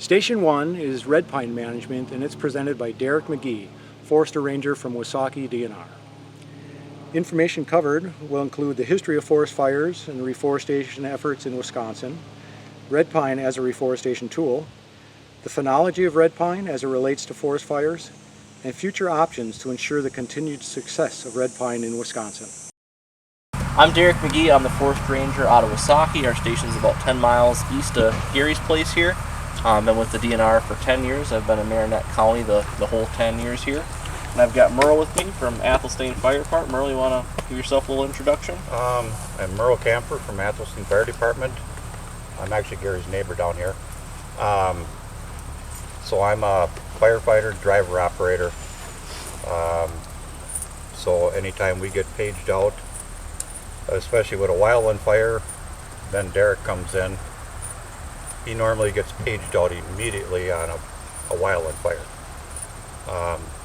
Station 1 is red pine management, and it's presented by Derek McGee, Forester Ranger from Wausaukee DNR. Information covered will include the history of forest fires and reforestation efforts in Wisconsin, red pine as a reforestation tool, the phenology of red pine as it relates to forest fires, and future options to ensure the continued success of red pine in Wisconsin. I'm Derek McGee. I'm the Forest Ranger out of Wausaukee. Our station's about 10 miles east of Gary's place here. Been with the DNR for 10 years. I've been in Marinette County the whole 10 years here. And I've got Merle with me from Athelstan Fire Department. Merle, you want to give yourself a little introduction? I'm Merle Camper from Athelstan Fire Department. I'm actually Gary's neighbor down here. So I'm a firefighter, driver, operator. So anytime we get paged out, especially with a wildland fire, then Derek comes in. He normally gets paged out immediately on a wildland fire.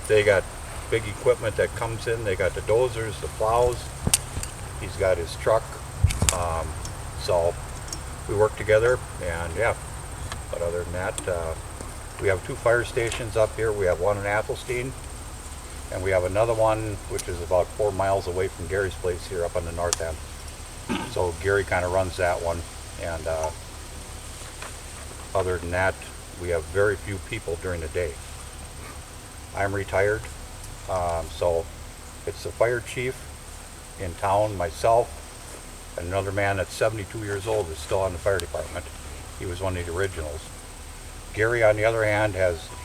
They got big equipment that comes in. They got the dozers, the plows. He's got his truck. So we work together, and yeah. But other than that, we have 2 fire stations up here. We have one in Athelstan, and we have another one which is about 4 miles away from Gary's place here up on the north end. So Gary kind of runs that one, and other than that, we have very few people during the day. I'm retired, so it's the fire chief in town, myself, and another man that's 72 years old is still on the fire department. He was one of the originals. Gary, on the other hand,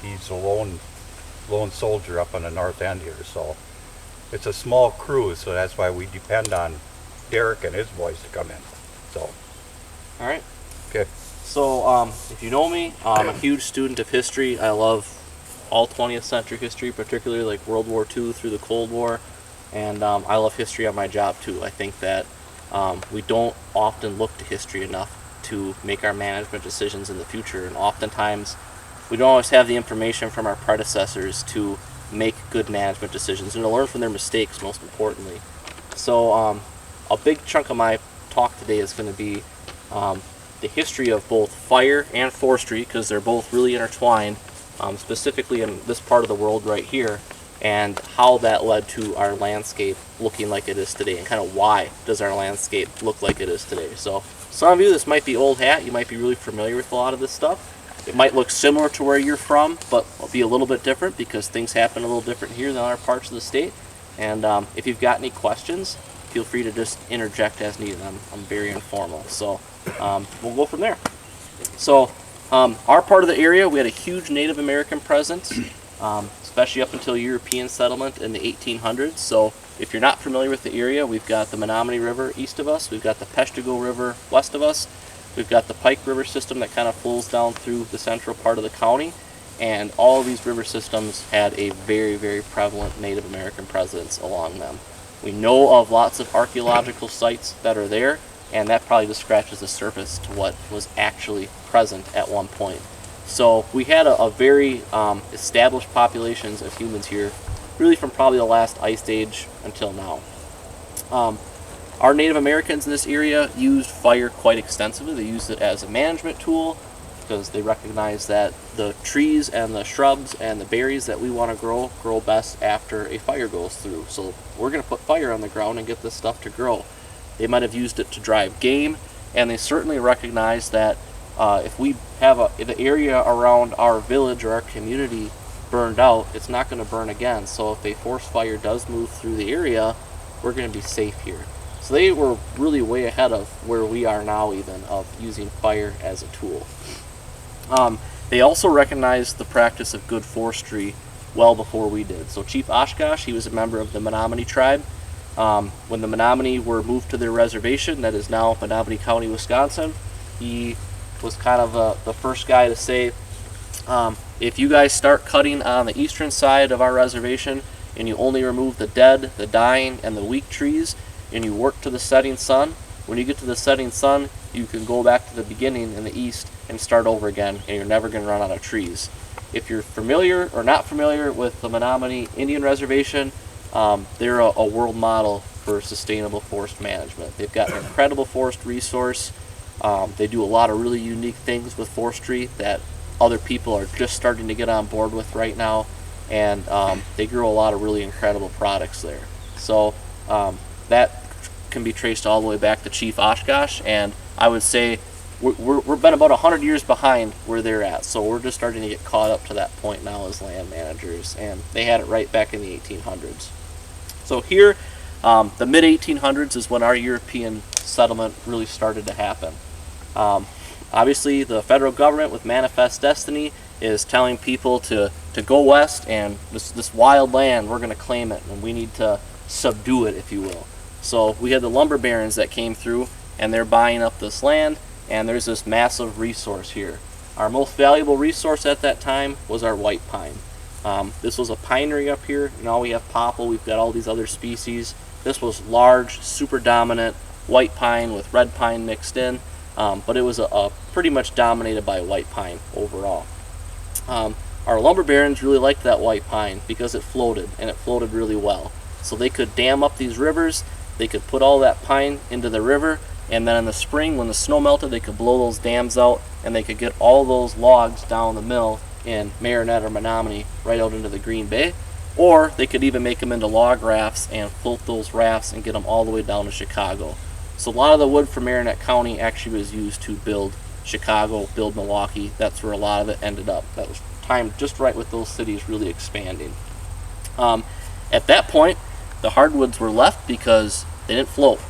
he's a lone soldier up on the north end here, so it's a small crew, so that's why we depend on Derek and his boys to come in. So, all right. Okay. So, if you know me, I'm a huge student of history. I love all 20th century history, particularly like World War II through the Cold War, and I love history on my job too. I think that we don't often look to history enough to make our management decisions in the future, and oftentimes we don't always have the information from our predecessors to make good management decisions and to learn from their mistakes, most importantly. So a big chunk of my talk today is going to be the history of both fire and forestry, because they're both really intertwined, specifically in this part of the world right here, and how that led to our landscape looking like it is today, and kind of why does our landscape look like it is today. So some of you, this might be old hat. You might be really familiar with a lot of this stuff. It might look similar to where you're from, but it'll be a little bit different because things happen a little different here than other parts of the state. And if you've got any questions, feel free to just interject as needed. I'm very informal, so we'll go from there. So our part of the area, we had a huge Native American presence, especially up until European settlement in the 1800s. So if you're not familiar with the area, we've got the Menominee River east of us, we've got the Peshtigo River west of us, we've got the Pike River system that kind of flows down through the central part of the county, and all of these river systems had a very, very prevalent Native American presence along them. We know of lots of archaeological sites that are there, and that probably just scratches the surface to what was actually present at one point. So we had a very established populations of humans here, really from probably the last ice age until now. Our Native Americans in this area used fire quite extensively. They used it as a management tool because they recognize that the trees and the shrubs and the berries that we want to grow best after a fire goes through. So we're going to put fire on the ground and get this stuff to grow. They might have used it to drive game, and they certainly recognize that if we have the area around our village or our community burned out, it's not going to burn again. So if a forest fire does move through the area, we're going to be safe here. So they were really way ahead of where we are now, even, of using fire as a tool. They also recognized the practice of good forestry well before we did. So Chief Oshkosh, he was a member of the Menominee tribe. When the Menominee were moved to their reservation, that is now Menominee County, Wisconsin, he was kind of the first guy to say, if you guys start cutting on the eastern side of our reservation and you only remove the dead, the dying, and the weak trees, and you work to the setting sun, when you get to the setting sun, you can go back to the beginning in the east and start over again, and you're never going to run out of trees. If you're familiar or not familiar with the Menominee Indian Reservation, they're a world model for sustainable forest management. They've got an incredible forest resource. They do a lot of really unique things with forestry that other people are just starting to get on board with right now, and they grow a lot of really incredible products there. So that can be traced all the way back to Chief Oshkosh, and I would say we're been about 100 years behind where they're at, so we're just starting to get caught up to that point now as land managers, and they had it right back in the 1800s. So here, the mid-1800s is when our European settlement really started to happen. Obviously, the federal government with Manifest Destiny is telling people to go west, and this wild land, we're going to claim it, and we need to subdue it, if you will. So we had the lumber barons that came through, and they're buying up this land, and there's this massive resource here. Our most valuable resource at that time was our white pine. This was a pinery up here. Now we have popple, we've got all these other species. This was large, super dominant white pine with red pine mixed in, but it was a pretty much dominated by white pine overall. Our lumber barons really liked that white pine because it floated, and it floated really well. So they could dam up these rivers, they could put all that pine into the river, and then in the spring when the snow melted, they could blow those dams out, and they could get all those logs down the mill in Marinette or Menominee right out into the Green Bay. Or they could even make them into log rafts and float those rafts and get them all the way down to Chicago. So a lot of the wood from Marinette County actually was used to build Chicago, build Milwaukee. That's where a lot of it ended up. That was timed just right with those cities really expanding. At that point, the hardwoods were left because they didn't float.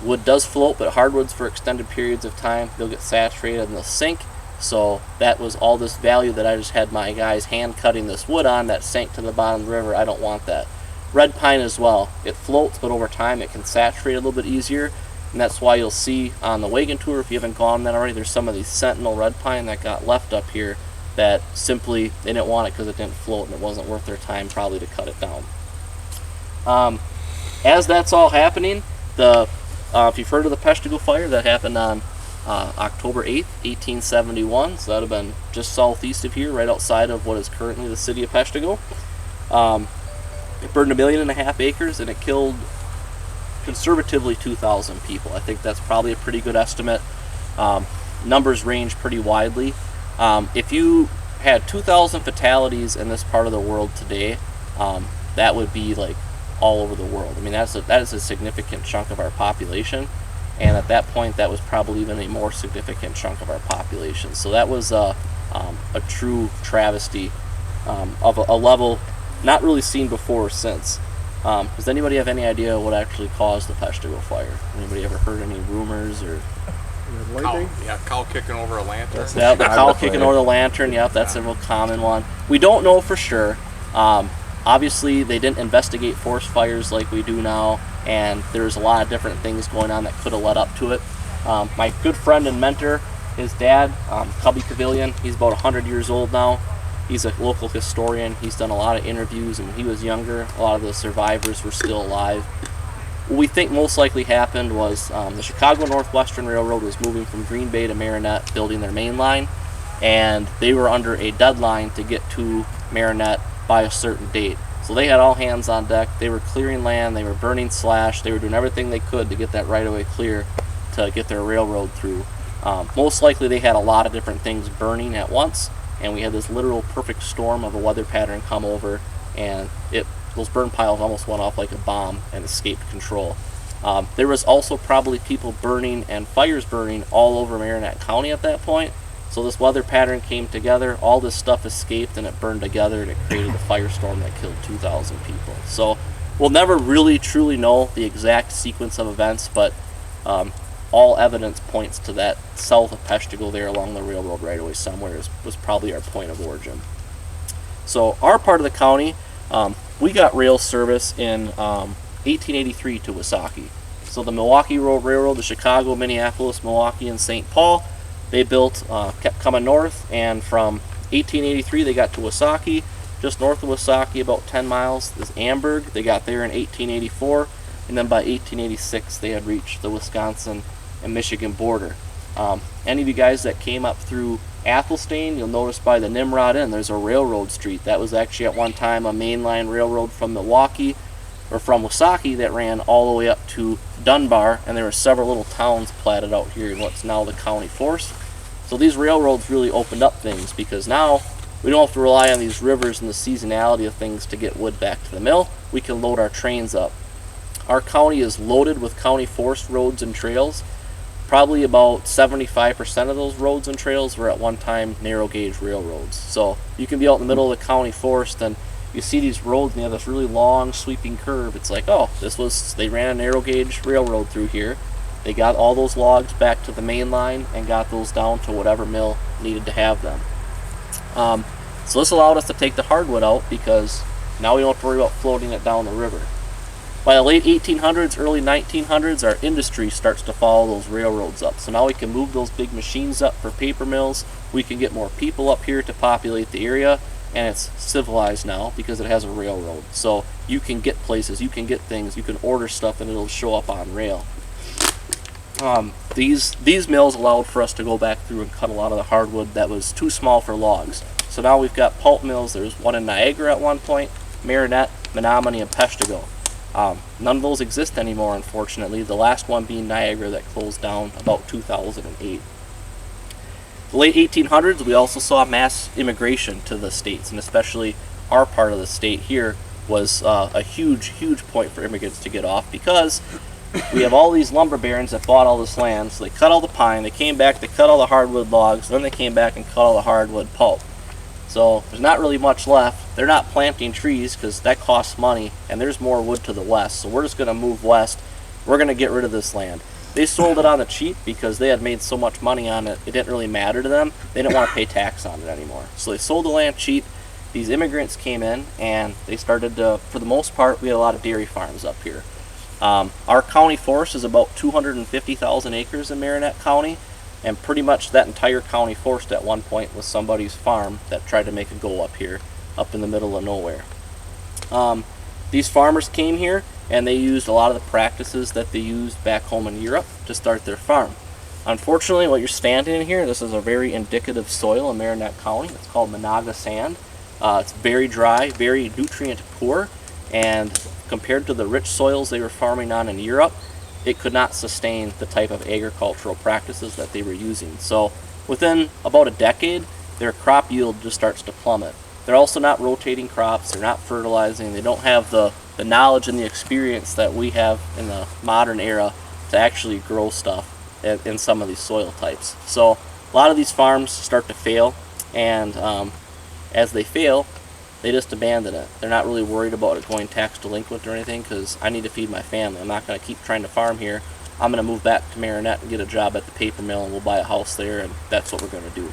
Wood does float, but hardwoods for extended periods of time, they'll get saturated and they'll sink. So that was all this value that I just had my guys hand cutting this wood on that sank to the bottom of the river. I don't want that. Red pine as well. It floats, but over time it can saturate a little bit easier. And that's why you'll see on the wagon tour, if you haven't gone on that already, there's some of these Sentinel red pine that got left up here that simply they didn't want it because it didn't float and it wasn't worth their time probably to cut it down. As that's all happening, if you've heard of the Peshtigo fire, that happened on October 8th, 1871, so that would have been just southeast of here, right outside of what is currently the city of Peshtigo. It burned 1.5 million acres, and it killed conservatively 2,000 people. I think that's probably a pretty good estimate. Numbers range pretty widely. If you had 2,000 fatalities in this part of the world today, that would be like all over the world. I mean, that is a significant chunk of our population, and at that point that was probably even a more significant chunk of our population. So that was a true travesty of a level not really seen before or since. Does anybody have any idea what actually caused the Peshtigo fire? Anybody ever heard any rumors or? Cow kicking over a lantern. Yeah, the cow kicking over the lantern. Yep, that's a real common one. We don't know for sure. Obviously, they didn't investigate forest fires like we do now, and there's a lot of different things going on that could have led up to it. My good friend and mentor, his dad, Cubby Cavilion, he's about 100 years old now. He's a local historian. He's done a lot of interviews, and when he was younger, a lot of the survivors were still alive. What we think most likely happened was the Chicago Northwestern Railroad was moving from Green Bay to Marinette, building their main line, and they were under a deadline to get to Marinette by a certain date. So they had all hands on deck. They were clearing land, they were burning slash, they were doing everything they could to get that right-of-way clear to get their railroad through. Most likely they had a lot of different things burning at once, and we had this literal perfect storm of a weather pattern come over, and those burn piles almost went off like a bomb and escaped control. There was also probably people burning and fires burning all over Marinette County at that point. So this weather pattern came together, all this stuff escaped, and it burned together, and it created a firestorm that killed 2,000 people. So we'll never really truly know the exact sequence of events, but all evidence points to that south of Peshtigo there along the railroad right away somewhere was probably our point of origin. So our part of the county, we got rail service in 1883 to Woosaki. So the Milwaukee Road Railroad, the Chicago, Minneapolis, Milwaukee, and St. Paul, they built, kept coming north, and from 1883 they got to Woosaki. Just north of Woosaki, about 10 miles, is Amberg. They got there in 1884, and then by 1886 they had reached the Wisconsin and Michigan border. Any of you guys that came up through Athelstan, you'll notice by the Nimrod Inn there's a railroad street. That was actually at one time a mainline railroad from Milwaukee, or from Woosaki, that ran all the way up to Dunbar, and there were several little towns platted out here in what's now the county forest. So So these railroads really opened up things, because now we don't have to rely on these rivers and the seasonality of things to get wood back to the mill. We can load our trains up. Our county is loaded with county forest roads and trails. Probably about 75% of those roads and trails were at one time narrow gauge railroads. So you can be out in the middle of the county forest and you see these roads and they have this really long sweeping curve. It's like, oh, they ran a narrow gauge railroad through here. They got all those logs back to the main line and got those down to whatever mill needed to have them. So this allowed us to take the hardwood out, because now we don't have to worry about floating it down the river. By the late 1800s, early 1900s, our industry starts to follow those railroads up. So now we can move those big machines up for paper mills. We can get more people up here to populate the area, and it's civilized now because it has a railroad. So you can get places, you can get things, you can order stuff, and it'll show up on rail. These mills allowed for us to go back through and cut a lot of the hardwood that was too small for logs. So now we've got pulp mills. There's one in Niagara at one point, Marinette, Menominee, and Peshtigo. None of those exist anymore, unfortunately, the last one being Niagara, that closed down about 2008. The late 1800s, we also saw mass immigration to the states, and especially our part of the state here was a huge point for immigrants to get off, because we have all these lumber barons that bought all this land. So they cut all the pine, they came back, they cut all the hardwood logs, then they came back and cut all the hardwood pulp. So there's not really much left. They're not planting trees because that costs money, and there's more wood to the west. So we're just going to move west. We're going to get rid of this land. They sold it on the cheap because they had made so much money on it, it didn't really matter to them. They didn't want to pay tax on it anymore. So they sold the land cheap. These immigrants came in, and they started to, for the most part, we had a lot of dairy farms up here. Our county forest is about 250,000 acres in Marinette County, and pretty much that entire county forest at one point was somebody's farm that tried to make a go up here, up in the middle of nowhere. These farmers came here, and they used a lot of the practices that they used back home in Europe to start their farm. Unfortunately, what you're standing in here, this is a very indicative soil in Marinette County. It's called Monaga sand. It's very dry, very nutrient poor, and compared to the rich soils they were farming on in Europe, it could not sustain the type of agricultural practices that they were using. So within about a decade, their crop yield just starts to plummet. They're also not rotating crops, they're not fertilizing, they don't have the knowledge and the experience that we have in the modern era to actually grow stuff in some of these soil types. So a lot of these farms start to fail, and as they fail, they just abandon it. They're not really worried about it going tax delinquent or anything, because I need to feed my family. I'm not going to keep trying to farm here. I'm going to move back to Marinette and get a job at the paper mill, and we'll buy a house there, and that's what we're going to do.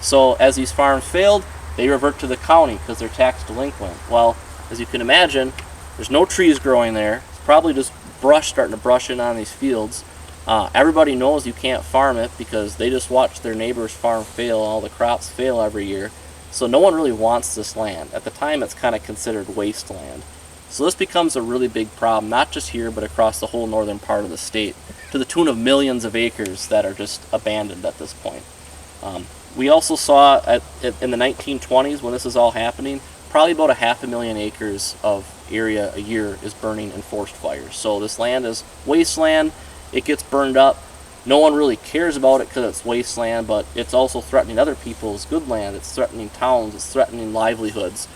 So as these farms failed, they revert to the county because they're tax delinquent. Well, as you can imagine, there's no trees growing there. It's probably just brush starting to brush in on these fields. Everybody knows you can't farm it because they just watch their neighbor's farm fail, all the crops fail every year. So no one really wants this land. At the time, it's kind of considered wasteland. So this becomes a really big problem, not just here, but across the whole northern part of the state, to the tune of millions of acres that are just abandoned at this point. We also saw in the 1920s, when this is all happening, probably about 500,000 acres of area a year is burning in forest fires. So this land is wasteland. It gets burned up. No one really cares about it because it's wasteland, but it's also threatening other people's good land. It's threatening towns. It's threatening livelihoods.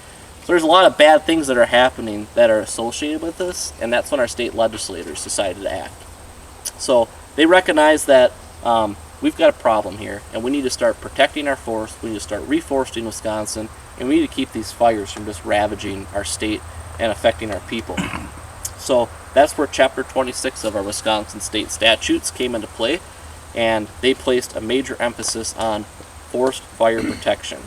So there's a lot of bad things that are happening that are associated with this, and that's when our state legislators decided to act. So they recognize that we've got a problem here, and we need to start protecting our forests. We need to start reforesting Wisconsin, and we need to keep these fires from just ravaging our state and affecting our people. So that's where Chapter 26 of our Wisconsin state statutes came into play, and they placed a major emphasis on forest fire protection.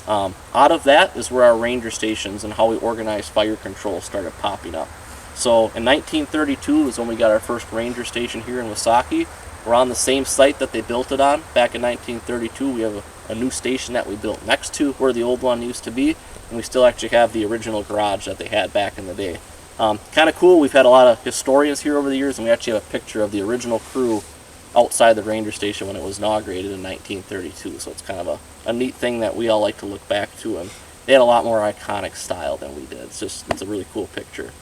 Out of that is where our ranger stations and how we organize fire control started popping up. So in 1932 is when we got our first ranger station here in Wausaukee. We're on the same site that they built it on back in 1932. We have a new station that we built next to where the old one used to be, and we still actually have the original garage that they had back in the day. Kind of cool. We've had a lot of historians here over the years, and we actually have a picture of the original crew outside the ranger station when it was inaugurated in 1932. So it's kind of a neat thing that we all like to look back to, and they had a lot more iconic style than we did. It's a really cool picture.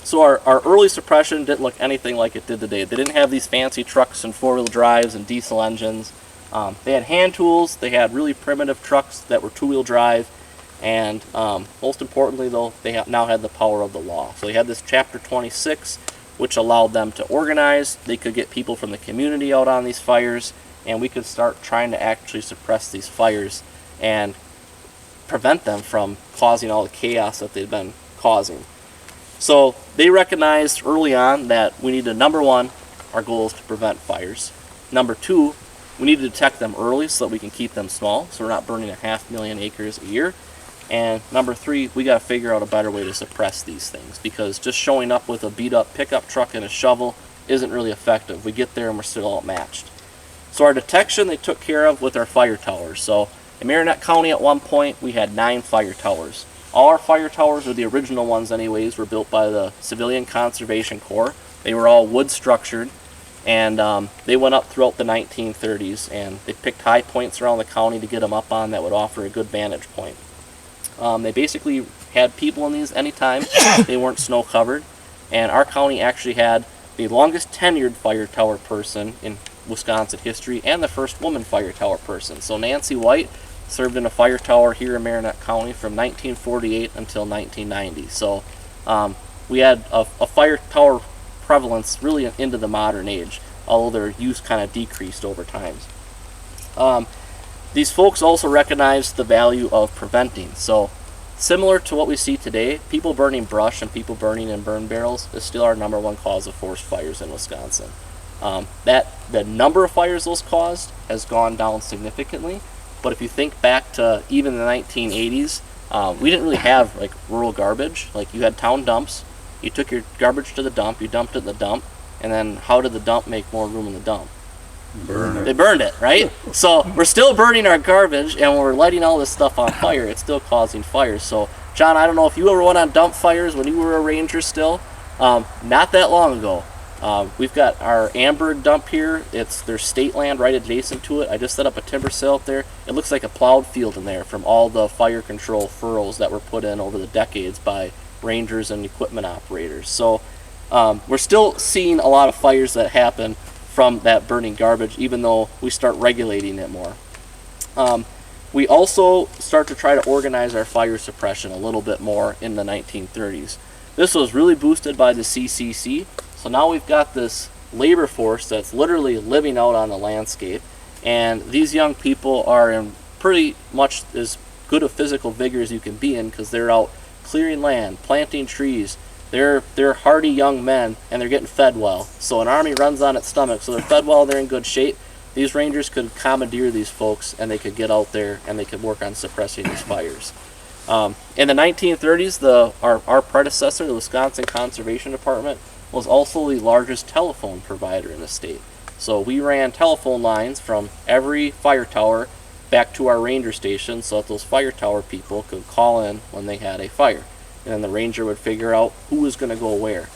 So our early suppression didn't look anything like it did today. They didn't have these fancy trucks and four-wheel drives and diesel engines. They had hand tools. They had really primitive trucks that were two-wheel drive. And most importantly, though, they now had the power of the law. So they had this Chapter 26, which allowed them to organize. They could get people from the community out on these fires, and we could start trying to actually suppress these fires and prevent them from causing all the chaos that they've been causing. So they recognized early on that we need to, number one, our goal is to prevent fires. Number two, we need to detect them early so that we can keep them small, so we're not burning 500,000 acres a year. And number three, we got to figure out a better way to suppress these things, because just showing up with a beat up pickup truck and a shovel isn't really effective. We get there and we're still outmatched. So our detection they took care of with our fire towers. So in Marinette County at one point we had 9 fire towers. All our fire towers, or the original ones anyways, were built by the Civilian Conservation Corps. They were all wood structured, and they went up throughout the 1930s, and they picked high points around the county to get them up on that would offer a good vantage point. They basically had people in these anytime. They weren't snow covered, and our county actually had the longest tenured fire tower person in Wisconsin history and the first woman fire tower person. So Nancy White served in a fire tower here in Marinette County from 1948 until 1990. So we had a fire tower prevalence really into the modern age, although their use kind of decreased over time. These folks also recognized the value of preventing. So similar to what we see today, people burning brush and people burning in burn barrels is still our number one cause of forest fires in Wisconsin. The number of fires those caused has gone down significantly, but if you think back to even the 1980s, we didn't really have like rural garbage. Like you had town dumps, you took your garbage to the dump, you dumped it in the dump, and then how did the dump make more room in the dump? They burned it, right? So we're still burning our garbage, and we're lighting all this stuff on fire. It's still causing fires. So John, I don't know if you ever went on dump fires when you were a ranger still. Not that long ago. We've got our Amberg dump here. There's state land right adjacent to it. I just set up a timber sale up there. It looks like a plowed field in there from all the fire control furrows that were put in over the decades by rangers and equipment operators. So we're still seeing a lot of fires that happen from that burning garbage, even though we start regulating it more. We also start to try to organize our fire suppression a little bit more in the 1930s. This was really boosted by the CCC. So now we've got this labor force that's literally living out on the landscape, and these young people are in pretty much as good a physical vigor as you can be in, because they're out clearing land, planting trees. They're hardy young men, and they're getting fed well. So an army runs on its stomach, so they're fed well, they're in good shape. These rangers could commandeer these folks, and they could get out there and they could work on suppressing these fires. In the 1930s, our predecessor, the Wisconsin Conservation Department, was also the largest telephone provider in the state. So we ran telephone lines from every fire tower back to our ranger station so that those fire tower people could call in when they had a fire. And then the ranger would figure out who was going to go where.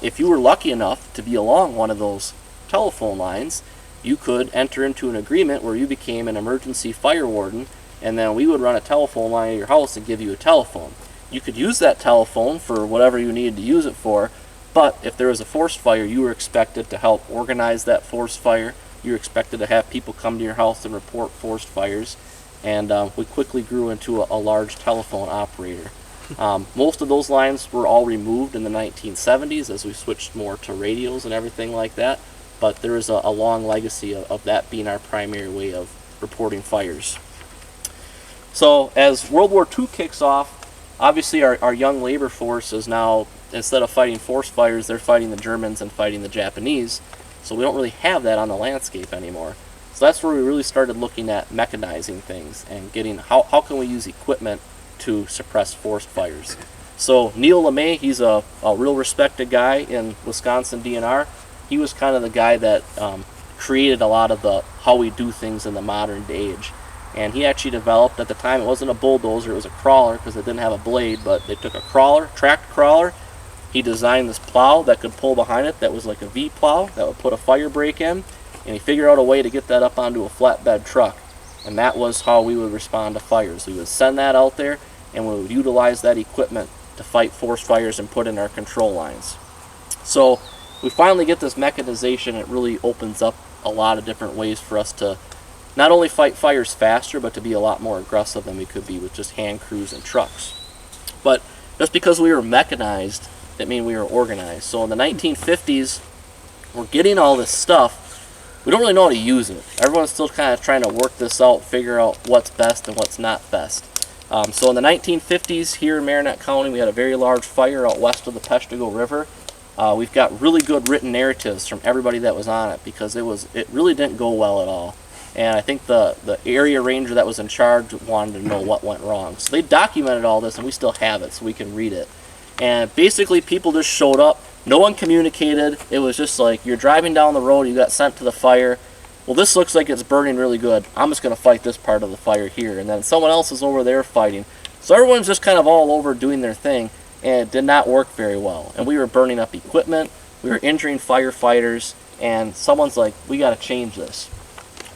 If you were lucky enough to be along one of those telephone lines, you could enter into an agreement where you became an emergency fire warden, and then we would run a telephone line at your house and give you a telephone. You could use that telephone for whatever you needed to use it for, but if there was a forest fire, you were expected to help organize that forest fire. You were expected to have people come to your house and report forest fires, and we quickly grew into a large telephone operator. Most of those lines were all removed in the 1970s as we switched more to radios and everything like that, but there is a long legacy of that being our primary way of reporting fires. So as World War II kicks off, obviously our young labor force is now, instead of fighting forest fires, they're fighting the Germans and fighting the Japanese, so we don't really have that on the landscape anymore. So that's where we really started looking at mechanizing things and getting how can we use equipment to suppress forest fires. So Neil LeMay, he's a real respected guy in Wisconsin DNR. He was kind of the guy that created a lot of the how we do things in the modern age. And he actually developed, at the time it wasn't a bulldozer, it was a crawler because it didn't have a blade, but they took a crawler, tracked crawler. He designed this plow that could pull behind it that was like a V plow that would put a fire brake in, and he figured out a way to get that up onto a flatbed truck. And that was how we would respond to fires. We would send that out there, and we would utilize that equipment to fight forest fires and put in our control lines. So we finally get this mechanization. It really opens up a lot of different ways for us to not only fight fires faster, but to be a lot more aggressive than we could be with just hand crews and trucks. But just because we were mechanized, that means we were organized. So in the 1950s, we're getting all this stuff. We don't really know how to use it. Everyone's still kind of trying to work this out, figure out what's best and what's not best. So in the 1950s, here in Marinette County, we had a very large fire out west of the Peshtigo River. We've got really good written narratives from everybody that was on it, because it really didn't go well at all. And I think the area ranger that was in charge wanted to know what went wrong. So they documented all this, and we still have it so we can read it. And basically people just showed up. No one communicated. It was just like, you're driving down the road, you got sent to the fire. Well, this looks like it's burning really good. I'm just going to fight this part of the fire here. And then someone else is over there fighting. So everyone's just kind of all over doing their thing, and it did not work very well. And we were burning up equipment. We were injuring firefighters. And someone's like, we got to change this.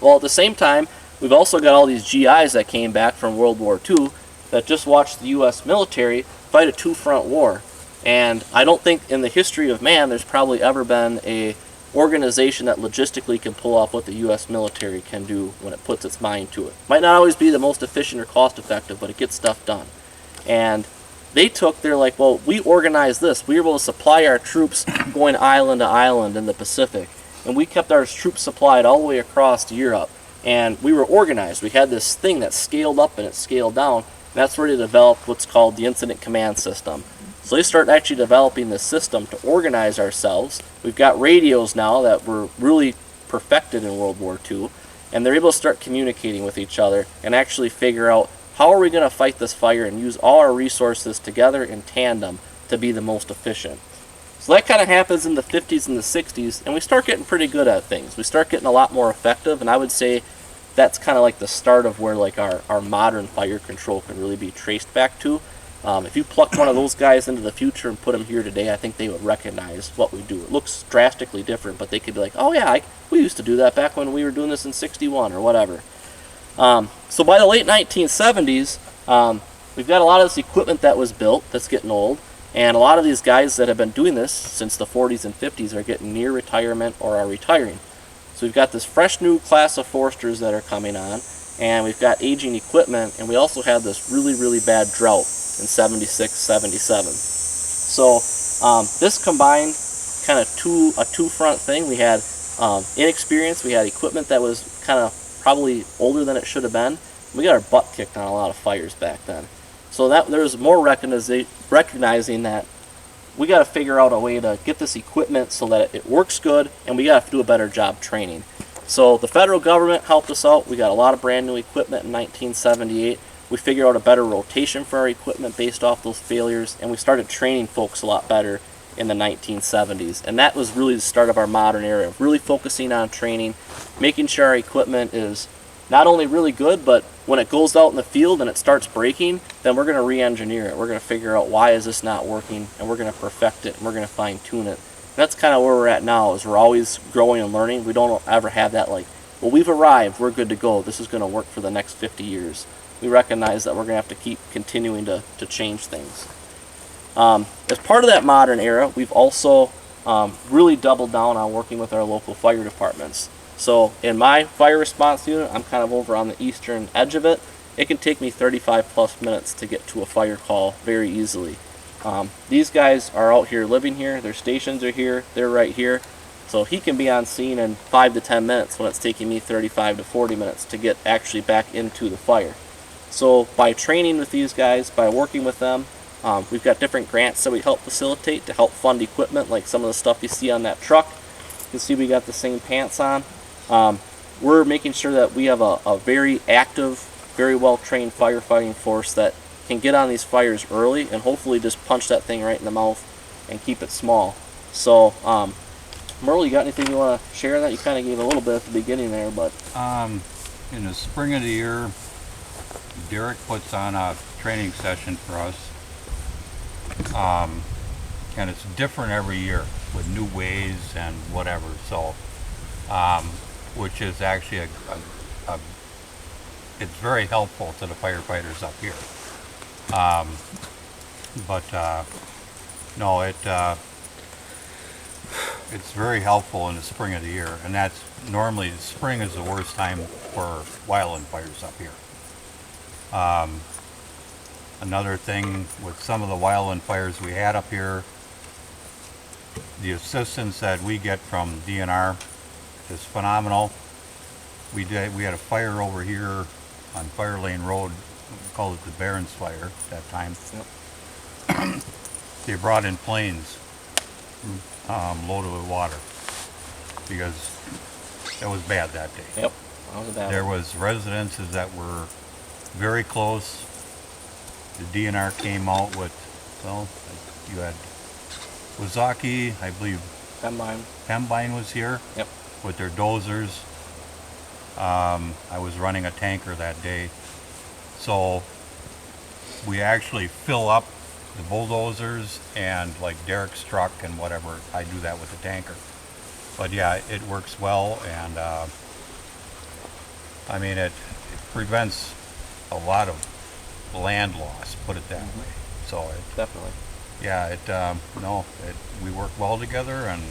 Well, at the same time, we've also got all these GIs that came back from World War II that just watched the U.S. military fight a two-front war. And I don't think in the history of man there's probably ever been a organization that logistically can pull off what the U.S. military can do when it puts its mind to it. Might not always be the most efficient or cost-effective, but it gets stuff done. And they're like, well, we organized this. We were able to supply our troops going island to island in the Pacific. And we kept our troops supplied all the way across to Europe. And we were organized. We had this thing that scaled up and it scaled down. And that's where they developed what's called the Incident Command System. So they start actually developing this system to organize ourselves. We've got radios now that were really perfected in World War II, and they're able to start communicating with each other and actually figure out how are we going to fight this fire and use all our resources together in tandem to be the most efficient. So that kind of happens in the 50s and the 60s, and we start getting pretty good at things. We start getting a lot more effective, and I would say that's kind of like the start of where like our modern fire control can really be traced back to. If you plucked one of those guys into the future and put them here today, I think they would recognize what we do. It looks drastically different, but they could be like, oh yeah, we used to do that back when we were doing this in '61 or whatever. So by the late 1970s, we've got a lot of this equipment that was built that's getting old, and a lot of these guys that have been doing this since the 40s and 50s are getting near retirement or are retiring. So we've got this fresh new class of foresters that are coming on, and we've got aging equipment, and we also have this really, really bad drought in 76, 77. So this combined kind of a two-front thing. We had inexperience, we had equipment that was kind of probably older than it should have been. We got our butt kicked on a lot of fires back then. So that there's more recognizing that we got to figure out a way to get this equipment so that it works good, and we got to do a better job training. So the federal government helped us out. We got a lot of brand new equipment in 1978. We figured out a better rotation for our equipment based off those failures, and we started training folks a lot better in the 1970s. And that was really the start of our modern era, of really focusing on training, making sure our equipment is not only really good, but when it goes out in the field and it starts breaking, then we're going to re-engineer it. We're going to figure out why is this not working, and we're going to perfect it, and we're going to fine-tune it. And that's kind of where we're at now, is we're always growing and learning. We don't ever have that like, well, we've arrived, we're good to go, this is going to work for the next 50 years. We recognize that we're going to have to keep continuing to change things. As part of that modern era, we've also really doubled down on working with our local fire departments. So in my fire response unit, I'm kind of over on the eastern edge of it. It can take me 35 plus minutes to get to a fire call very easily. These guys are out here living here, their stations are here, they're right here. So he can be on scene in 5 to 10 minutes when it's taking me 35 to 40 minutes to get actually back into the fire. So by training with these guys, by working with them, we've got different grants that we help facilitate to help fund equipment, like some of the stuff you see on that truck. You can see we got the same pants on. We're making sure that we have a very active, very well-trained firefighting force that can get on these fires early and hopefully just punch that thing right in the mouth and keep it small. So, Merle, you got anything you want to share? That you kind of gave a little bit at the beginning there, but in the spring of the year, Derek puts on a training session for us, and it's different every year with new ways and whatever. So, which is actually it's very helpful to the firefighters up here. But no, it's very helpful in the spring of the year, and that's normally the spring is the worst time for wildland fires up here. Another thing with some of the wildland fires we had up here, the assistance that we get from DNR is phenomenal. We had a fire over here on Fire Lane Road, we called it the Barons Fire at that time. Yep. They brought in planes loaded with water because it was bad that day. Yep. That was a bad There one. was residences that were very close. The DNR came out with, well, you had Wazaki, I believe Pembine was here. Yep. With their dozers. I was running a tanker that day. So we actually fill up the bulldozers and like Derek's truck and whatever, I do that with the tanker. But yeah, it works well, and I mean it prevents a lot of land loss, put it that way. So Definitely. yeah, we work well together, and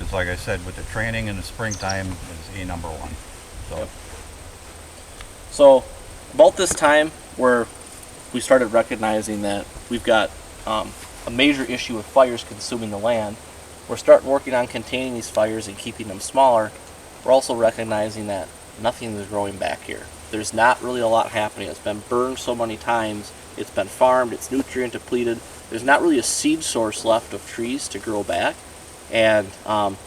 it's like I said, with the training in the springtime is a number one. So Yep. So about this time where we started recognizing that we've got a major issue with fires consuming the land, we're starting working on containing these fires and keeping them smaller. We're also recognizing that nothing is growing back here. There's not really a lot happening. It's been burned so many times, it's been farmed, it's nutrient depleted. There's not really a seed source left of trees to grow back, and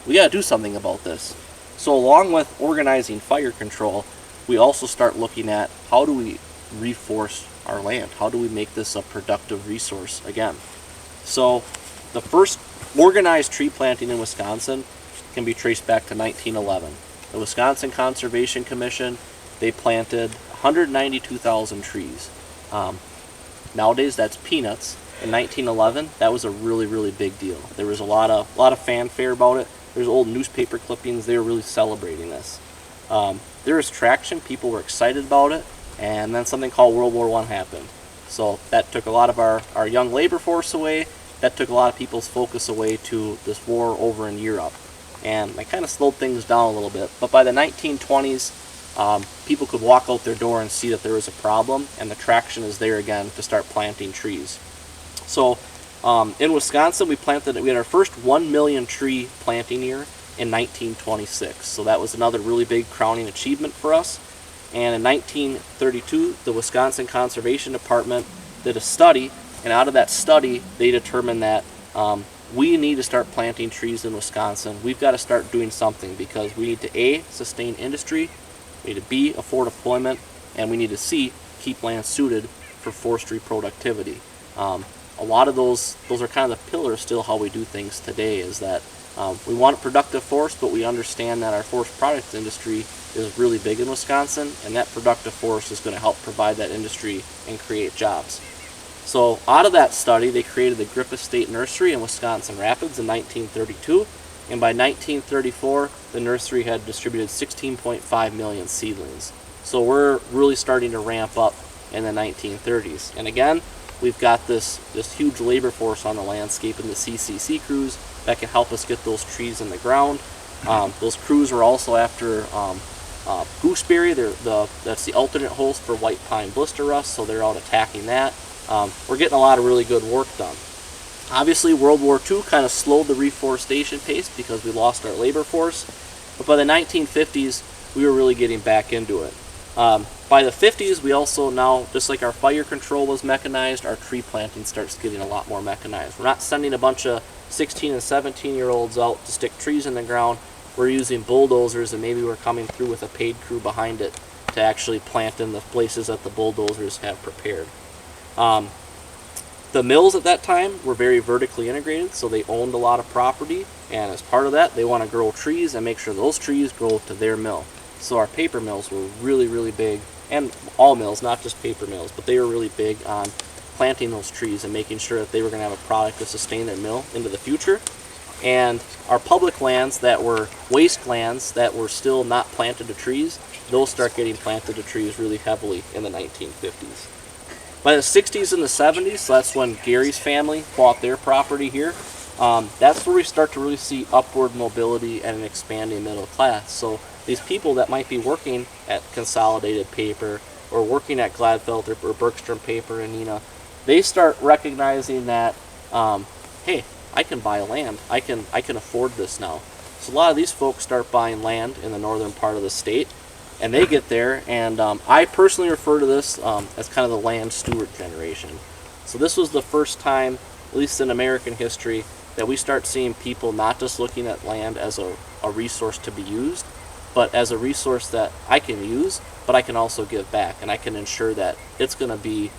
we got to do something about this. So along with organizing fire control, we also start looking at how do we reforest our land? How do we make this a productive resource again? So the first organized tree planting in Wisconsin can be traced back to 1911. The Wisconsin Conservation Commission, they planted 192,000 trees. Nowadays that's peanuts. In 1911, that was a really, really big deal. There was a lot of fanfare about it. There's old newspaper clippings. They were really celebrating this. There was traction. People were excited about it. And then something called World War I happened. So that took a lot of our young labor force away. That took a lot of people's focus away to this war over in Europe. And that kind of slowed things down a little bit. But by the 1920s, people could walk out their door and see that there was a problem, and the traction is there again to start planting trees. So in Wisconsin, we had our first 1 million tree planting year in 1926. So that was another really big crowning achievement for us. And in 1932, the Wisconsin Conservation Department did a study, and out of that study, they determined that we need to start planting trees in Wisconsin. We've got to start doing something because we need to A, sustain industry, we need to B, afford employment, and we need to C, keep land suited for forestry productivity. A lot of those are kind of the pillars still how we do things today, is that we want a productive forest, but we understand that our forest products industry is really big in Wisconsin, and that productive forest is going to help provide that industry and create jobs. So out of that study, they created the Griffith State Nursery in Wisconsin Rapids in 1932, and by 1934, the nursery had distributed 16.5 million seedlings. So we're really starting to ramp up in the 1930s. And again, we've got this huge labor force on the landscape in the CCC crews that can help us get those trees in the ground. Those crews are also after gooseberry. That's the alternate host for white pine blister rust, so they're out attacking that. We're getting a lot of really good work done. Obviously, World War II kind of slowed the reforestation pace because we lost our labor force. But by the 1950s, we were really getting back into it. By the 50s, we also now, just like our fire control was mechanized, our tree planting starts getting a lot more mechanized. We're not sending a bunch of 16 and 17-year-olds out to stick trees in the ground. We're using bulldozers, and maybe we're coming through with a paid crew behind it to actually plant in the places that the bulldozers have prepared. The mills at that time were very vertically integrated, so they owned a lot of property, and as part of that, they want to grow trees and make sure those trees grow to their mill. So our paper mills were really, really big, and all mills, not just paper mills, but they were really big on planting those trees and making sure that they were going to have a product to sustain their mill into the future. And our public lands that were wastelands that were still not planted to trees, those start getting planted to trees really heavily in the 1950s. By the 60s and the 70s, so that's when Gary's family bought their property here. That's where we start to really see upward mobility and an expanding middle class. So these people that might be working at Consolidated Paper or working at Gladfelter or Bergstrom Paper and Neenah, they start recognizing that, hey, I can buy land. I can afford this now. So a lot of these folks start buying land in the northern part of the state, and they get there, and I personally refer to this as kind of the land steward generation. So this was the first time, at least in American history, that we start seeing people not just looking at land as a resource to be used, but as a resource that I can use, but I can also give back, and I can ensure that it's going to be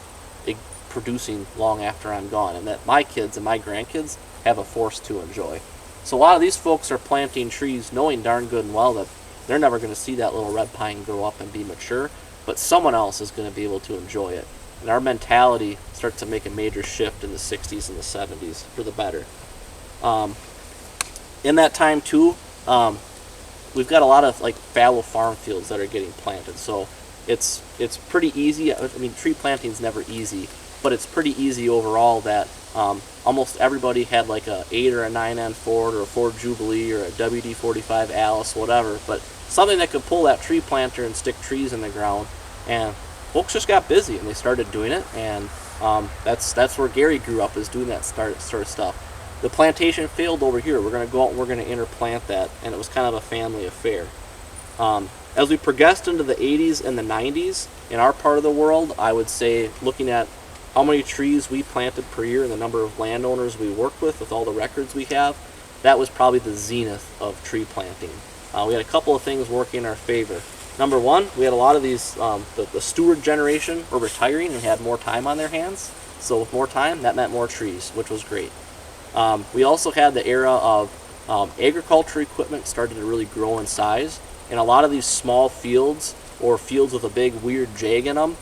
producing long after I'm gone, and that my kids and my grandkids have a force to enjoy. So a lot of these folks are planting trees knowing darn good and well that they're never going to see that little red pine grow up and be mature, but someone else is going to be able to enjoy it. And our mentality starts to make a major shift in the 60s and the 70s for the better. In that time too, we've got a lot of like fallow farm fields that are getting planted. So it's pretty easy. I mean, tree planting is never easy, but it's pretty easy overall that almost everybody had like a 8 or a 9N Ford or a Ford Jubilee or a WD-45 Alice, whatever, but something that could pull that tree planter and stick trees in the ground. And folks just got busy and they started doing it, and that's where Gary grew up, is doing that sort of stuff. The plantation failed over here. We're going to go out and we're going to interplant that, and it was kind of a family affair. As we progressed into the 80s and the 90s, in our part of the world, I would say, looking at how many trees we planted per year and the number of landowners we worked with all the records we have, that was probably the zenith of tree planting. We had a couple of things working in our favor. Number one, we had a lot of these, the steward generation were retiring and had more time on their hands. So with more time, that meant more trees, which was great. We also had the era of agriculture equipment started to really grow in size, and a lot of these small fields or fields with a big weird jag in them,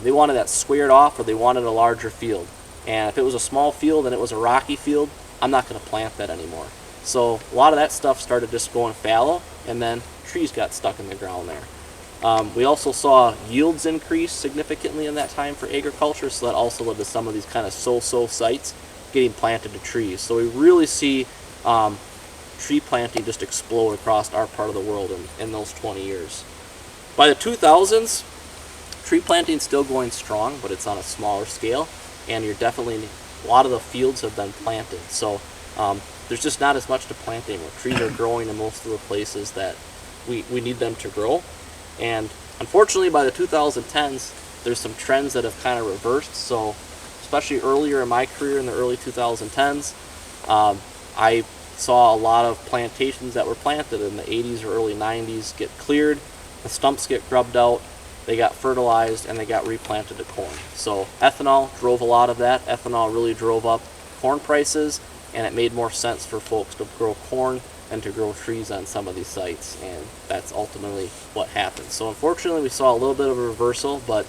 they wanted that squared off, or they wanted a larger field. And if it was a small field and it was a rocky field, I'm not going to plant that anymore. So a lot of that stuff started just going fallow, and then trees got stuck in the ground there. We also saw yields increase significantly in that time for agriculture, so that also led to some of these kind of so-so sites getting planted to trees. So we really see tree planting just explode across our part of the world in those 20 years. By the 2000s, tree planting is still going strong, but it's on a smaller scale, and a lot of the fields have been planted. So there's just not as much to plant anymore. Trees are growing in most of the places that we need them to grow. And unfortunately, by the 2010s, there's some trends that have kind of reversed. So especially earlier in my career in the early 2010s, I saw a lot of plantations that were planted in the 80s or early 90s get cleared, the stumps get grubbed out, they got fertilized, and they got replanted to corn. So ethanol drove a lot of that. Ethanol really drove up corn prices, and it made more sense for folks to grow corn and to grow trees on some of these sites, and that's ultimately what happened. So unfortunately, we saw a little bit of a reversal, but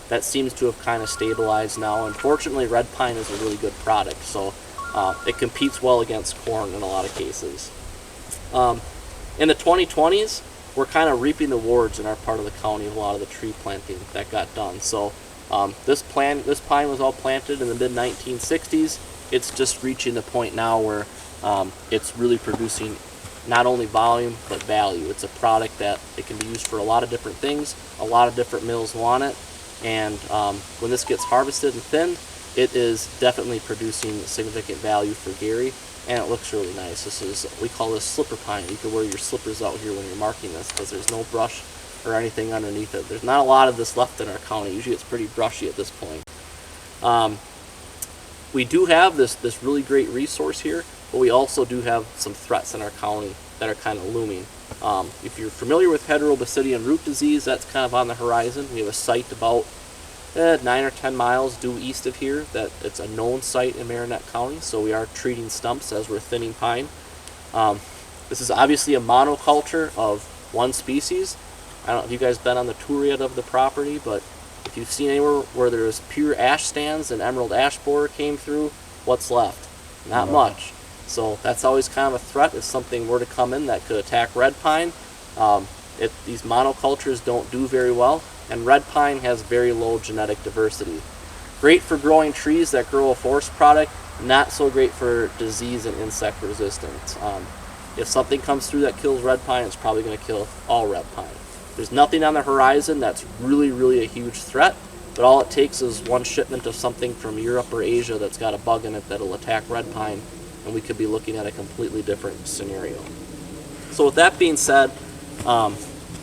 that seems to have kind of stabilized now. Unfortunately, red pine is a really good product, so it competes well against corn in a lot of cases. In the 2020s, we're kind of reaping the rewards in our part of the county of a lot of the tree planting that got done. So this pine was all planted in the mid-1960s. It's just reaching the point now where it's really producing not only volume but value. It's a product that it can be used for a lot of different things. A lot of different mills want it, and when this gets harvested and thinned, it is definitely producing significant value for Gary, and it looks really nice. We call this slipper pine. You can wear your slippers out here when you're marking this because there's no brush or anything underneath it. There's not a lot of this left in our county. Usually it's pretty brushy at this point. We do have this really great resource here, but we also do have some threats in our county that are kind of looming. If you're familiar with heterobasidian root disease, that's kind of on the horizon. We have a site about 9 or 10 miles due east of here that it's a known site in Marinette County, so we are treating stumps as we're thinning pine. This is obviously a monoculture of one species. I don't know if you guys been on the tour yet of the property, but if you've seen anywhere where there's pure ash stands and emerald ash borer came through, what's left? Not much. So that's always kind of a threat if something were to come in that could attack red pine. These monocultures don't do very well, and red pine has very low genetic diversity. Great for growing trees that grow a forest product, not so great for disease and insect resistance. If something comes through that kills red pine, it's probably going to kill all red pine. There's nothing on the horizon that's really a huge threat, but all it takes is one shipment of something from Europe or Asia that's got a bug in it that'll attack red pine, and we could be looking at a completely different scenario. So with that being said,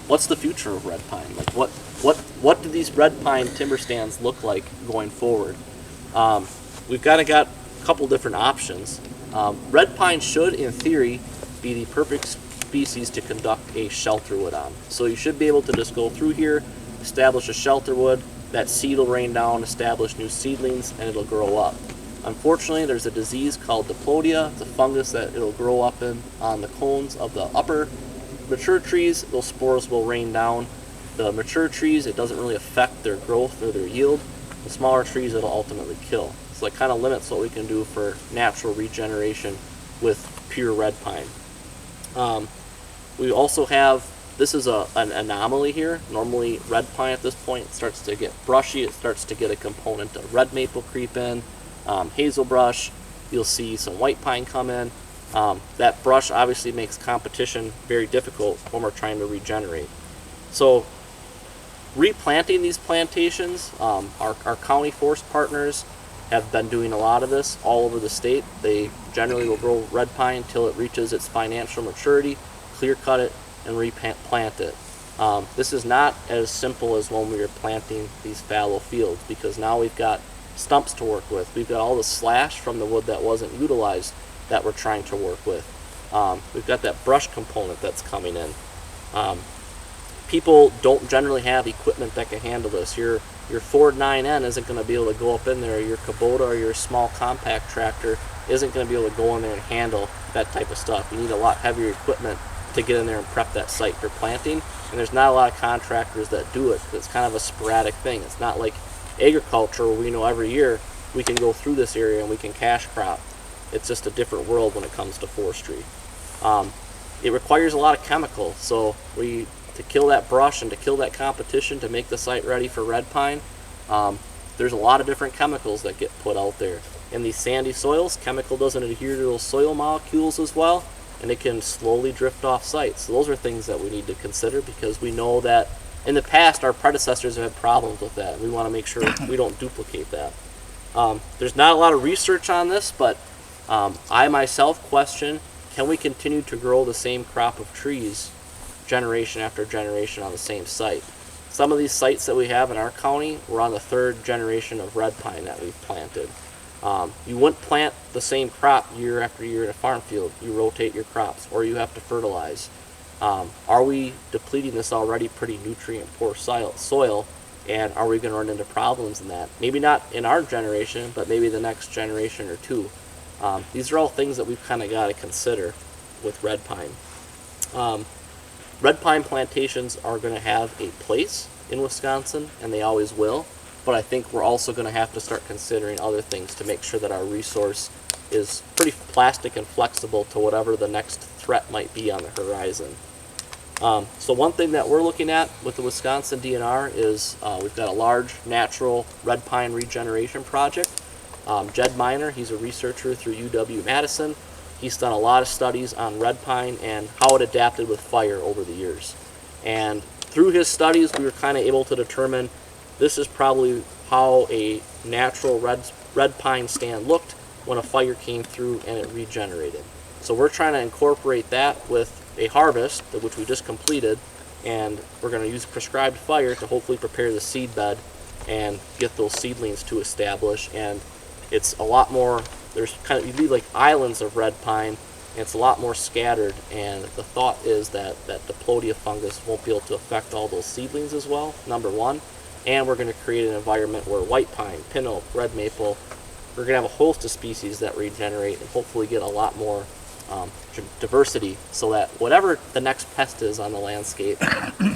what's the future of red pine? Like what do these red pine timber stands look like going forward? We've got a couple different options. Red pine should, in theory, be the perfect species to conduct a shelter wood on. So you should be able to just go through here, establish a shelter wood, that seed will rain down, establish new seedlings, and it'll grow up. Unfortunately, there's a disease called diplodia. It's a fungus that it'll grow up in on the cones of the upper mature trees. Those spores will rain down. The mature trees, it doesn't really affect their growth or their yield. The smaller trees, it'll ultimately kill. So it kind of limits what we can do for natural regeneration with pure red pine. We also have, this is an anomaly here. Normally red pine at this point starts to get brushy. It starts to get a component of red maple creep in, hazel brush. You'll see some white pine come in. That brush obviously makes competition very difficult when we're trying to regenerate. So replanting these plantations, our county forest partners have been doing a lot of this all over the state. They generally will grow red pine until it reaches its financial maturity, clear cut it, and replant it. This is not as simple as when we were planting these fallow fields, because now we've got stumps to work with. We've got all the slash from the wood that wasn't utilized that we're trying to work with. We've got that brush component that's coming in. People don't generally have equipment that can handle this. Your Ford 9N isn't going to be able to go up in there. Your Kubota or your small compact tractor isn't going to be able to go in there and handle that type of stuff. You need a lot heavier equipment to get in there and prep that site for planting, and there's not a lot of contractors that do it. It's kind of a sporadic thing. It's not like agriculture where we know every year we can go through this area and we can cash crop. It's just a different world when it comes to forestry. It requires a lot of chemicals, so to kill that brush and to kill that competition to make the site ready for red pine, there's a lot of different chemicals that get put out there. In these sandy soils, chemical doesn't adhere to those soil molecules as well, and it can slowly drift off site. So those are things that we need to consider, because we know that in the past our predecessors have had problems with that. We want to make sure we don't duplicate that. There's not a lot of research on this, but I myself question, can we continue to grow the same crop of trees generation after generation on the same site? Some of these sites that we have in our county, we're on the third generation of red pine that we've planted. You wouldn't plant the same crop year after year in a farm field. You rotate your crops, or you have to fertilize. Are we depleting this already pretty nutrient poor soil, and are we going to run into problems in that? Maybe not in our generation, but maybe the next generation or two. These are all things that we've kind of got to consider with red pine. Red pine plantations are going to have a place in Wisconsin, and they always will, but I think we're also going to have to start considering other things to make sure that our resource is pretty plastic and flexible to whatever the next threat might be on the horizon. So one thing that we're looking at with the Wisconsin DNR is we've got a large natural red pine regeneration project. Jed Miner, he's a researcher through UW-Madison. He's done a lot of studies on red pine and how it adapted with fire over the years. And through his studies, we were kind of able to determine this is probably how a natural red pine stand looked when a fire came through and it regenerated. So we're trying to incorporate that with a harvest, which we just completed, and we're going to use prescribed fire to hopefully prepare the seed bed and get those seedlings to establish. And it's a lot more, there's kind of, you leave like islands of red pine, and it's a lot more scattered, and the thought is that diplodia fungus won't be able to affect all those seedlings as well, number one, and we're going to create an environment where white pine, pin oak, red maple, we're going to have a host of species that regenerate and hopefully get a lot more diversity, so that whatever the next pest is on the landscape,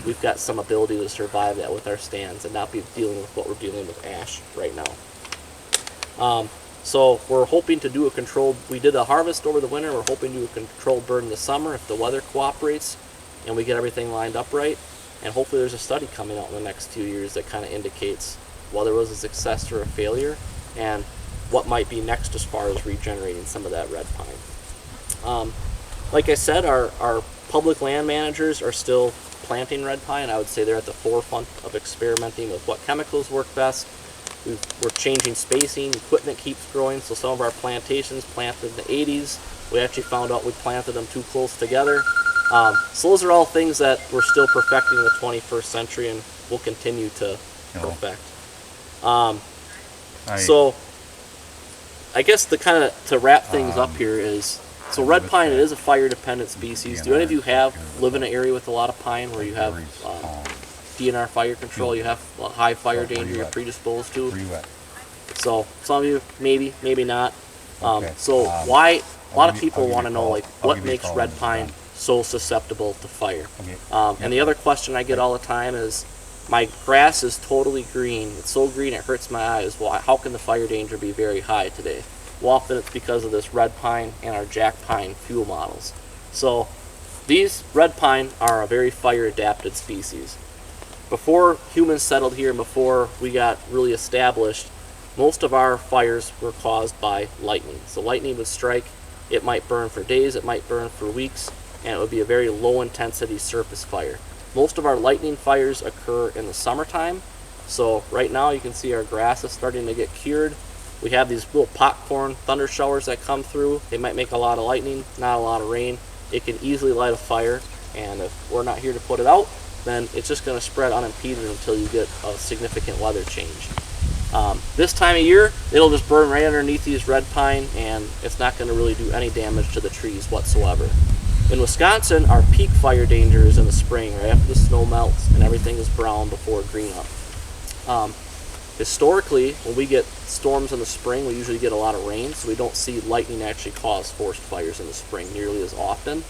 we've got some ability to survive that with our stands and not be dealing with what we're dealing with ash right now. So we're hoping to do a controlled, we did a harvest over the winter, we're hoping to do a controlled burn in the summer if the weather cooperates and we get everything lined up right. And hopefully there's a study coming out in the next few years that kind of indicates whether it was a success or a failure, and what might be next as far as regenerating some of that red pine. Like I said, our public land managers are still planting red pine. I would say they're at the forefront of experimenting with what chemicals work best. We're changing spacing, equipment keeps growing, so some of our plantations planted in the 80s, we actually found out we planted them too close together. So those are all things that we're still perfecting in the 21st century and we'll continue to perfect. So I guess to wrap things up here is, so red pine, it is a fire dependent species. Do any of you live in an area with a lot of pine where you have DNR fire control, you have a high fire danger you're predisposed to? So some of you, maybe not. So why, a lot of people want to know, like, what makes red pine so susceptible to fire? And the other question I get all the time is, my grass is totally green, it's so green it hurts my eyes. Well, how can the fire danger be very high today? Well, often it's because of this red pine and our jack pine fuel models. So these red pine are a very fire adapted species. Before humans settled here and before we got really established, most of our fires were caused by lightning. So lightning would strike, it might burn for days, it might burn for weeks, and it would be a very low intensity surface fire. Most of our lightning fires occur in the summertime. So right now you can see our grass is starting to get cured. We have these little popcorn thunder showers that come through. They might make a lot of lightning, not a lot of rain. It can easily light a fire, and if we're not here to put it out, then it's just going to spread unimpeded until you get a significant weather change. This time of year, it'll just burn right underneath these red pine, and it's not going to really do any damage to the trees whatsoever. In Wisconsin, our peak fire danger is in the spring, right after the snow melts and everything is brown before green up. Historically, when we get storms in the spring, we usually get a lot of rain, so we don't see lightning actually cause forest fires in the spring nearly as often.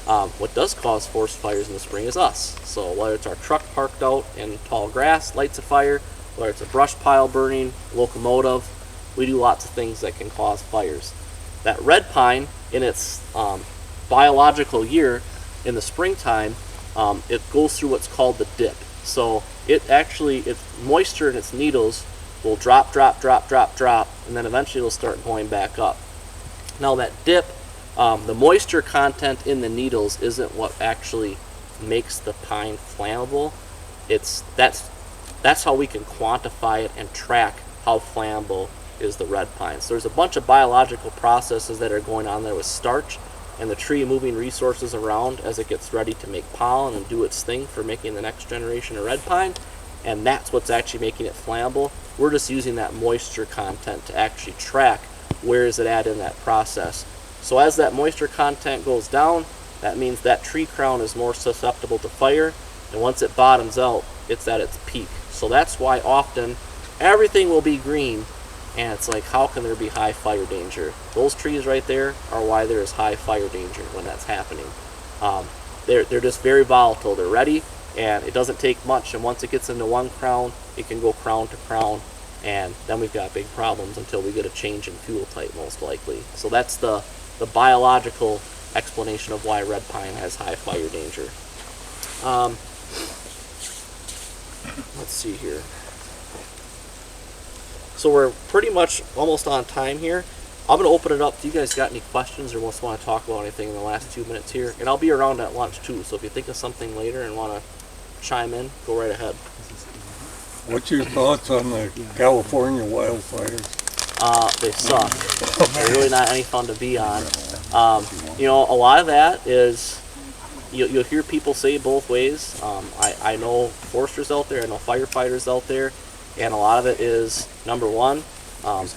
What does cause forest fires in the spring is us. So whether it's our truck parked out in tall grass, lights a fire, whether it's a brush pile burning, locomotive, we do lots of things that can cause fires. That red pine, in its biological year, in the springtime, it goes through what's called the dip. So its moisture in its needles will drop, and then eventually it'll start going back up. Now that dip, the moisture content in the needles isn't what actually makes the pine flammable. That's how we can quantify it and track how flammable is the red pine. So there's a bunch of biological processes that are going on there with starch and the tree moving resources around as it gets ready to make pollen and do its thing for making the next generation of red pine, and that's what's actually making it flammable. We're just using that moisture content to actually track where is it at in that process. So as that moisture content goes down, that means that tree crown is more susceptible to fire, and once it bottoms out, it's at its peak. So that's why often everything will be green, and it's like, how can there be high fire danger? Those trees right there are why there is high fire danger when that's happening. They're just very volatile. They're ready, and it doesn't take much, and once it gets into one crown, it can go crown to crown, and then we've got big problems until we get a change in fuel type, most likely. So that's the biological explanation of why red pine has high fire danger. Let's see here. So we're pretty much almost on time here. I'm going to open it up. Do you guys got any questions or want to talk about anything in the last 2 minutes here? And I'll be around at lunch too, so if you think of something later and want to chime in, go right ahead. What's your thoughts on the California wildfires? They suck. They're really not any fun to be on. A lot of that is, you'll hear people say both ways. I know foresters out there, I know firefighters out there, and a lot of it is, number one,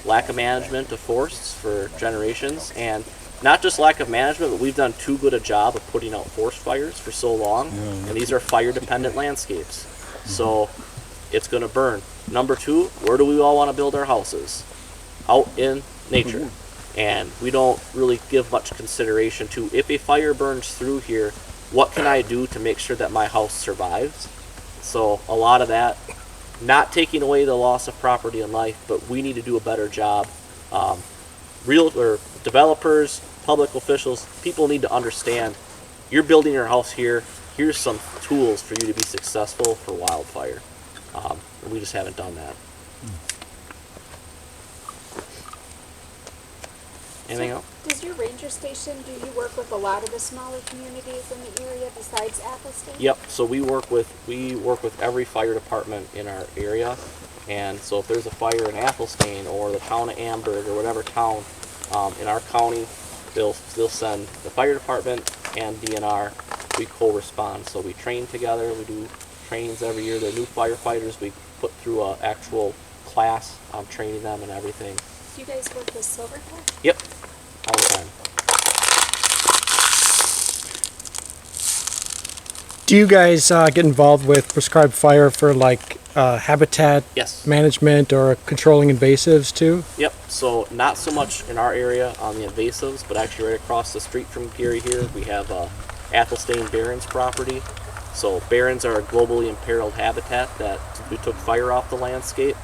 lack of management of forests for generations, and not just lack of management, but we've done too good a job of putting out forest fires for so long, and these are fire-dependent landscapes, so it's going to burn. Number two, where do we all want to build our houses? Out in nature, and we don't really give much consideration to, if a fire burns through here, what can I do to make sure that my house survives? So a lot of that, not taking away the loss of property and life, but we need to do a better job. Developers, public officials, people need to understand, you're building your house here, here's some tools for you to be successful for wildfire. We just haven't done that. Anything else? Does your ranger station, do you work with a lot of the smaller communities in the area besides Athelstan? Yep. So we work with every fire department in our area, and so if there's a fire in Athelstan or the town of Amberg or whatever town in our county, they'll send the fire department and DNR. We co-respond. So we train together. We do trainings every year. They're new firefighters. We put through an actual class, training them and everything. Do you guys work with Silvercliff? Yep. All the time. Do you guys get involved with prescribed fire for like habitat Yes. management or controlling invasives too? Yep. So not so much in our area on the invasives, but actually right across the street from Gary here, we have Athelstan Barrens property. So barrens are a globally imperiled habitat that since we took fire off the landscape,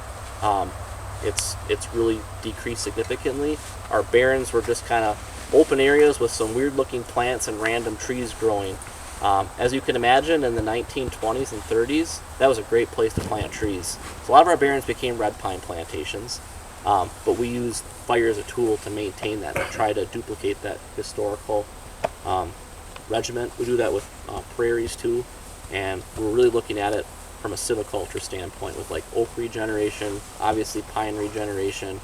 it's really decreased significantly. Our barrens were just kind of open areas with some weird looking plants and random trees growing. As you can imagine, in the 1920s and 30s, that was a great place to plant trees. So a lot of our barrens became red pine plantations, but we used fire as a tool to maintain that, to try to duplicate that historical regiment. We do that with prairies too, and we're really looking at it from a silviculture standpoint with like oak regeneration, obviously pine regeneration.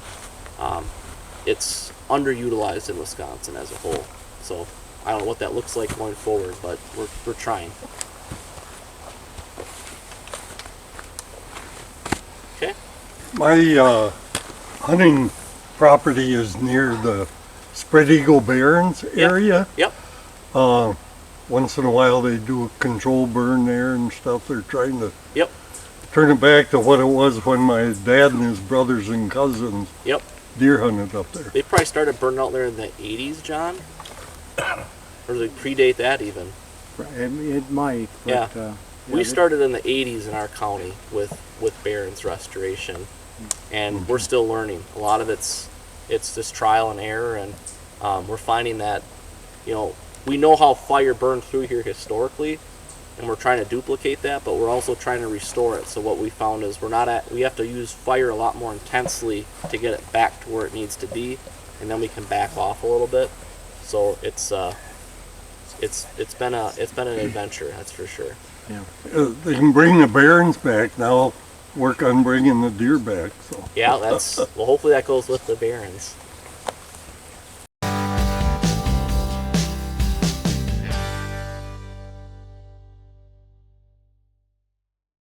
It's underutilized in Wisconsin as a whole. So I don't know what that looks like going forward, but we're trying. Okay. My hunting property is near the Spread Eagle Barrens area. Yep. Once in a while they do a control burn there and stuff. They're trying to Yep. turn it back to what it was when my dad and his brothers and cousins Yep. deer hunted up there. They probably started burning out there in the 80s, John? Or does it predate that even? It might. But, Yeah. We started in the 80s in our county with barrens restoration, and we're still learning. A lot of it's just trial and error, and we're finding that, we know how fire burned through here historically, and we're trying to duplicate that, but we're also trying to restore it. So what we found is we have to use fire a lot more intensely to get it back to where it needs to be, and then we can back off a little bit. So it's been an adventure, that's for sure. Yeah. They can bring the barrens back now. Work on bringing the deer back. So Yeah, well, hopefully that goes with the barrens.